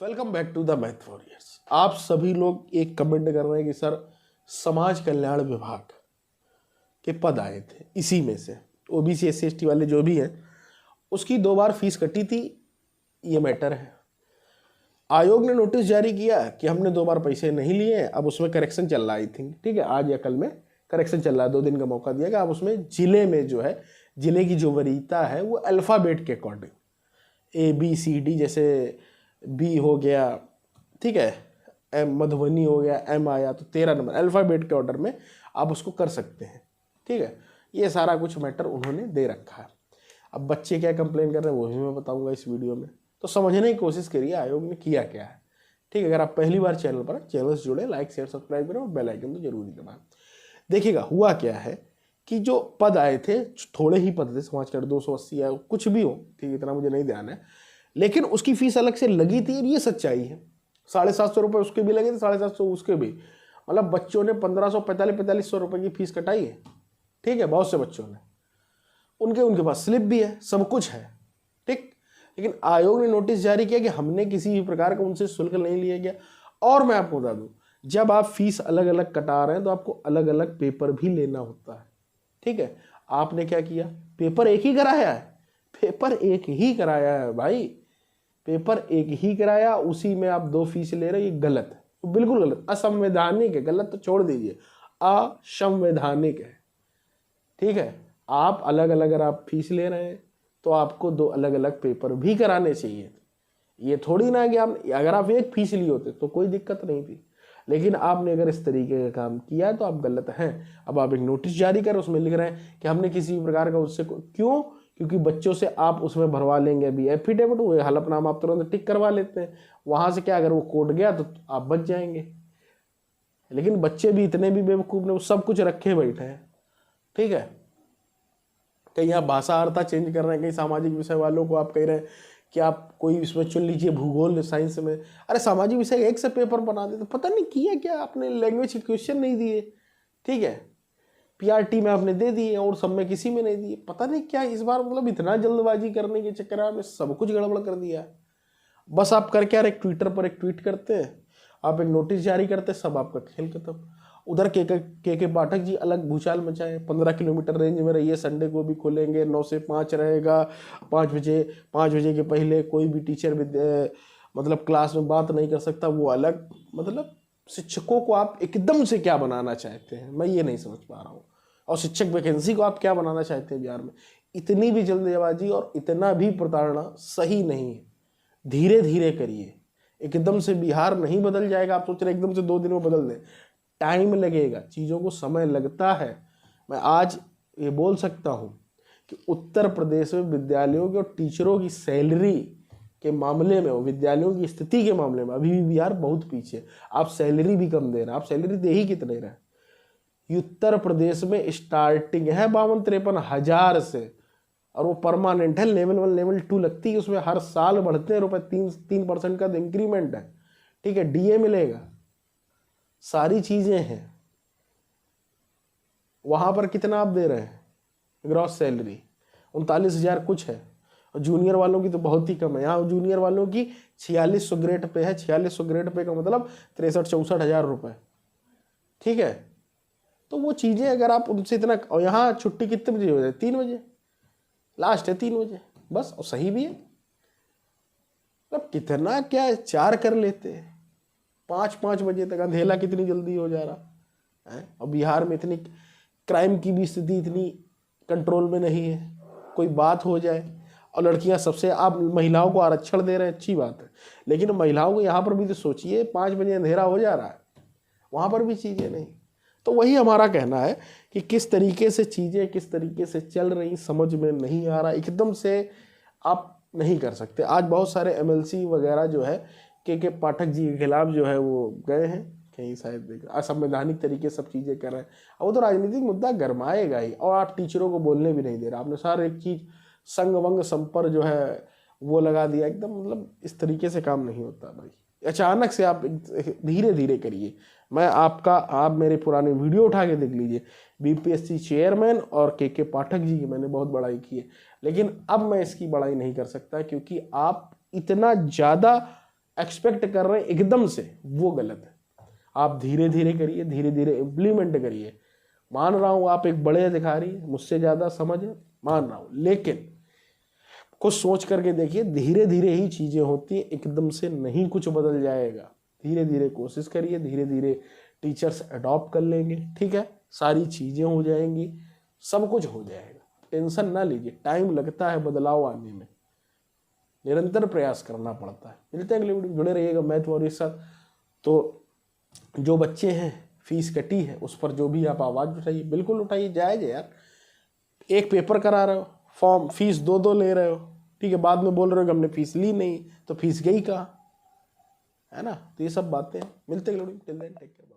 Welcome back to the Math Warriors. आप सभी लोग एक कमेंट कर रहे हैं कि सर समाज कल्याण विभाग के पद आए थे, इसी में से ओबीसी एससी एसटी वाले जो भी हैं उसकी 2 बार फीस कटी थी। ये मैटर है। आयोग ने नोटिस जारी किया कि हमने 2 बार पैसे नहीं लिए, अब उसमें करेक्शन चल रहा है। आई थिंक ठीक है, आज या कल में करेक्शन चल रहा है। 2 दिन का मौका दिया गया। अब उसमें जिले में जो है, जिले की जो वरीयता है वो अल्फ़ाबेट के अकॉर्डिंग ABCD, जैसे बी हो गया, ठीक है, एम मधुबनी हो गया, एम आया तो 13 नंबर अल्फ़ाबेट के ऑर्डर में आप उसको कर सकते हैं। ठीक है, ये सारा कुछ मैटर उन्होंने दे रखा है। अब बच्चे क्या कंप्लेन कर रहे हैं वो भी मैं बताऊंगा इस वीडियो में, तो समझने की कोशिश करिए आयोग ने किया क्या है। ठीक है, अगर आप पहली बार चैनल पर चैनल से जुड़े, लाइक शेयर सब्सक्राइब करें और बेल आइकन तो जरूरी दबाएं। देखिएगा हुआ क्या है कि जो पद आए थे, थोड़े ही पद थे, समाज कल्याण 280 या कुछ भी हो, ठीक है, इतना मुझे नहीं ध्यान है, लेकिन उसकी फीस अलग से लगी थी। ये सच्चाई है। 750 रुपये उसके भी लगे थे, 750 उसके भी, मतलब बच्चों ने 1545 रुपये की फीस कटाई है। ठीक है, बहुत से बच्चों ने, उनके पास स्लिप भी है, सब कुछ है। ठीक, लेकिन आयोग ने नोटिस जारी किया कि हमने किसी भी प्रकार का उनसे शुल्क नहीं लिया गया। और मैं आपको बता दूं, जब आप फीस अलग अलग कटा रहे हैं तो आपको अलग अलग पेपर भी लेना होता है। ठीक है, आपने क्या किया, पेपर एक ही कराया है, पेपर एक ही कराया है भाई, पेपर एक ही कराया, उसी में आप 2 फीस ले रहे हैं। ये गलत है, बिल्कुल गलत, असंवैधानिक है। गलत तो छोड़ दीजिए, असंवैधानिक है। ठीक है, आप अलग अलग अगर आप फीस ले रहे हैं तो आपको 2 अलग अलग पेपर भी कराने चाहिए। ये थोड़ी ना कि आप, अगर आप एक फीस लिए होते तो कोई दिक्कत नहीं थी, लेकिन आपने अगर इस तरीके का काम किया तो आप गलत हैं। अब आप एक नोटिस जारी कर, उसमें लिख रहे हैं कि हमने किसी भी प्रकार का उससे, क्यों? क्योंकि बच्चों से आप उसमें भरवा लेंगे अभी एफिडेविट, वो हलफनामा आप तुरंत टिक करवा लेते हैं, वहां से क्या, अगर वो कोर्ट गया तो आप बच जाएंगे। लेकिन बच्चे भी इतने भी बेवकूफ ने, वो सब कुछ रखे बैठे हैं। ठीक है, कहीं आप भाषा अर्था चेंज कर रहे हैं, कहीं सामाजिक विषय वालों को आप कह रहे हैं कि आप कोई इसमें चुन लीजिए, भूगोल साइंस में। अरे सामाजिक विषय एक से पेपर बना देते, पता नहीं किया क्या आपने, लैंग्वेज के क्वेश्चन नहीं दिए। ठीक है, PRT में आपने दे दिए और सब में किसी में नहीं दिए, पता नहीं क्या इस बार, मतलब इतना जल्दबाजी करने के चक्कर में आपने सब कुछ गड़बड़ कर दिया। बस आप कर क्या रहे, ट्विटर पर एक ट्वीट करते हैं, आप एक नोटिस जारी करते हैं, सब आपका खेल खत्म। उधर के पाठक जी अलग भूचाल मचाए, 15 किलोमीटर रेंज में रहिए, संडे को भी खोलेंगे, 9 से 5 रहेगा, 5 बजे के पहले कोई भी टीचर मतलब क्लास में बात नहीं कर सकता, वो अलग। मतलब शिक्षकों को आप एकदम से क्या बनाना चाहते हैं, मैं ये नहीं समझ पा रहा हूँ। और शिक्षक वैकेंसी को आप क्या बनाना चाहते हैं बिहार में? इतनी भी जल्दबाजी और इतना भी प्रताड़ना सही नहीं है। धीरे धीरे करिए, एकदम से बिहार नहीं बदल जाएगा। आप सोच रहे एकदम से 2 दिन में बदल दें, टाइम लगेगा, चीज़ों को समय लगता है। मैं आज ये बोल सकता हूँ कि उत्तर प्रदेश में विद्यालयों के और टीचरों की सैलरी के मामले में, विद्यालयों की स्थिति के मामले में अभी भी बिहार बहुत पीछे। आप सैलरी भी कम दे रहे हैं, आप सैलरी दे ही कितने रहे? उत्तर प्रदेश में स्टार्टिंग है 52-53 हज़ार से, और वो परमानेंट है, लेवल 1 लेवल 2 लगती है, उसमें हर साल बढ़ते हैं रुपए, 3% का इंक्रीमेंट है। ठीक है, DA मिलेगा, सारी चीजें हैं। वहां पर कितना आप दे रहे हैं ग्रॉस सैलरी? 39,000 कुछ है, और जूनियर वालों की तो बहुत ही कम है। यहाँ जूनियर वालों की 4600 ग्रेड पे है, 4600 ग्रेड पे का मतलब 63-64 हज़ार रुपए। ठीक है, तो वो चीजें अगर आप उनसे इतना, और यहाँ छुट्टी कितने बजे हो जाए? 3 बजे लास्ट है, 3 बजे बस, और सही भी है। मतलब कितना क्या 4 कर लेते हैं, 5 बजे तक। अंधेला कितनी जल्दी हो जा रहा है। और बिहार में इतनी क्राइम की भी स्थिति इतनी कंट्रोल में नहीं है, कोई बात हो जाए, और लड़कियां सबसे, आप महिलाओं को आरक्षण दे रहे हैं, अच्छी बात है, लेकिन महिलाओं को यहाँ पर भी तो सोचिए, 5 बजे अंधेरा हो जा रहा है, वहाँ पर भी चीज़ें नहीं। तो वही हमारा कहना है कि किस तरीके से चीज़ें किस तरीके से चल रही समझ में नहीं आ रहा, एकदम से आप नहीं कर सकते। आज बहुत सारे MLC वगैरह जो है के पाठक जी के खिलाफ जो है वो गए हैं कहीं, शायद असंवैधानिक तरीके सब चीज़ें कर रहे हैं। अब वो तो राजनीतिक मुद्दा गरमाएगा ही, और आप टीचरों को बोलने भी नहीं दे रहा, आपने सारे एक चीज़ संग वंग संपर जो है वो लगा दिया एकदम। मतलब इस तरीके से काम नहीं होता भाई, अचानक से आप धीरे धीरे करिए। आप मेरे पुराने वीडियो उठा के देख लीजिए, BPSC चेयरमैन और के पाठक जी की मैंने बहुत बड़ाई की है, लेकिन अब मैं इसकी बड़ाई नहीं कर सकता, क्योंकि आप इतना ज़्यादा एक्सपेक्ट कर रहे हैं एकदम से, वो गलत है। आप धीरे धीरे करिए, धीरे धीरे इम्प्लीमेंट करिए। मान रहा हूं आप एक बड़े अधिकारी, मुझसे ज्यादा समझ है, मान रहा हूं, लेकिन कुछ सोच करके देखिए, धीरे धीरे ही चीजें होती है, एकदम से नहीं कुछ बदल जाएगा। धीरे धीरे कोशिश करिए, धीरे धीरे टीचर्स अडॉप्ट कर लेंगे, ठीक है, सारी चीजें हो जाएंगी, सब कुछ हो जाएगा, टेंशन ना लीजिए। टाइम लगता है बदलाव आने में, निरंतर प्रयास करना पड़ता है। मिलते हैं अगले वीडियो, जुड़े रहिएगा मैथ वॉरियर के साथ। तो जो बच्चे हैं, फीस कटी है, उस पर जो भी आप आवाज़ उठाइए, बिल्कुल उठाइए, जायज़ है यार। एक पेपर करा रहे हो, फॉर्म फीस 2-2 ले रहे हो, ठीक है, बाद में बोल रहे हो कि हमने फीस ली नहीं, तो फीस गई कहाँ, है ना। तो ये सब बातें हैं। मिलते हैं अगले video, till then take care.